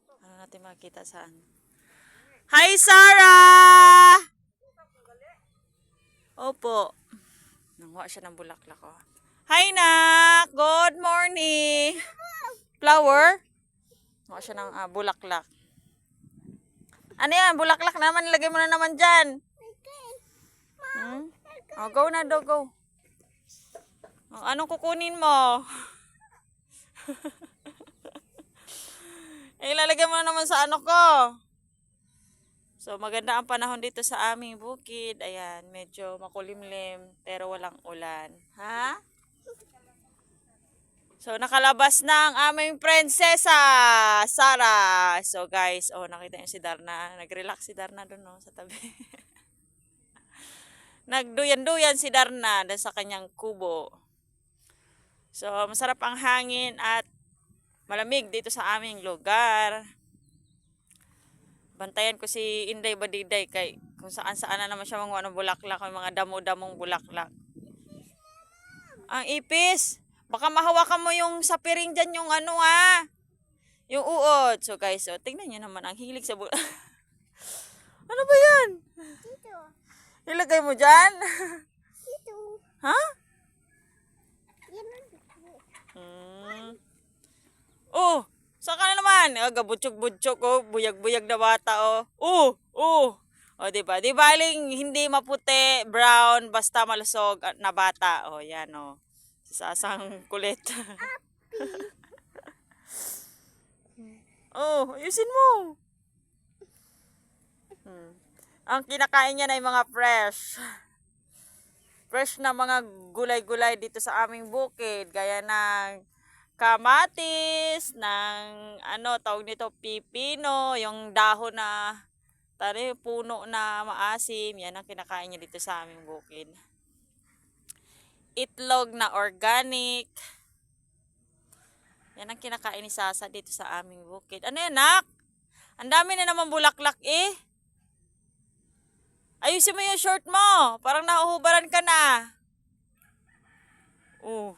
Ano natin makita saan? Hi, Sarah! Opo. Nanguha siya ng bulaklak, oh. Hi, Nak! Good morning! Flower? Nanguha siya ng bulaklak. Ano yan? Bulaklak naman. Lagay mo na naman dyan. Hmm? Oh, go na do, go. Oh, anong kukunin mo? Ilalagay mo na naman sa ano ko. So, maganda ang panahon dito sa aming bukid. Ayan, medyo makulimlim, pero walang ulan. Ha? So, nakalabas na ang aming prinsesa, Sarah. So, guys, oh, nakita niyo si Darna. Nag-relax si Darna doon, no, sa tabi. Nagduyan-duyan si Darna doon sa kanyang kubo. So, masarap ang hangin at malamig dito sa aming lugar. Bantayan ko si Inday Badiday kay kung saan-saan na naman siya mga bulaklak, mga damo-damong bulaklak. Ang ipis! Baka mahawakan mo yung sapiring dyan, yung ano yung uod. So guys, tingnan nyo naman ang hilig sa bulaklak. Ano ba yan? Dito. Ilagay mo dyan? Dito. Ha? Yan ang dito. Oh, saan ka na naman? Gabutsok-butsok, oh. Buyag-buyag na bata, oh. O, diba? Di baling hindi maputi, brown, basta malusog na bata. O, yan, o. Sasang kulit. Oh, ayusin mo. Ang kinakain niya ay mga fresh. Fresh na mga gulay-gulay dito sa aming bukid. Gaya ng kamatis, ng tawag nito, pipino, yung dahon na puno na maasim. Yan ang kinakain niya dito sa aming bukid. Itlog na organic. Yan ang kinakain ni Sasa dito sa aming bukid. Ano yan, Nak? Ang dami na naman bulaklak eh. Ayusin mo yung short mo. Parang nahuhubaran ka na. Oh.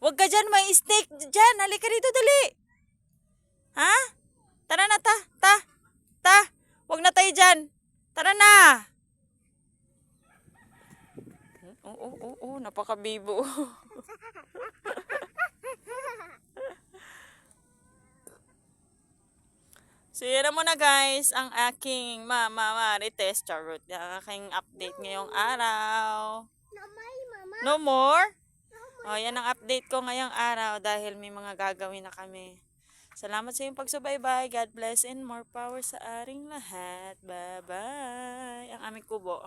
Huwag ka dyan, may snake dyan. Halika dito, dali. Ha? Tara na, ta. Huwag na tayo dyan. Tara na. Napakabibo. So, yan na muna guys, ang aking Marites Charot. Ang aking update ngayong araw. No more? O, yan ang update ko ngayong araw dahil may mga gagawin na kami. Salamat sa iyong pagsubaybay. God bless and more power sa aring lahat. Bye-bye. Ang aming kubo.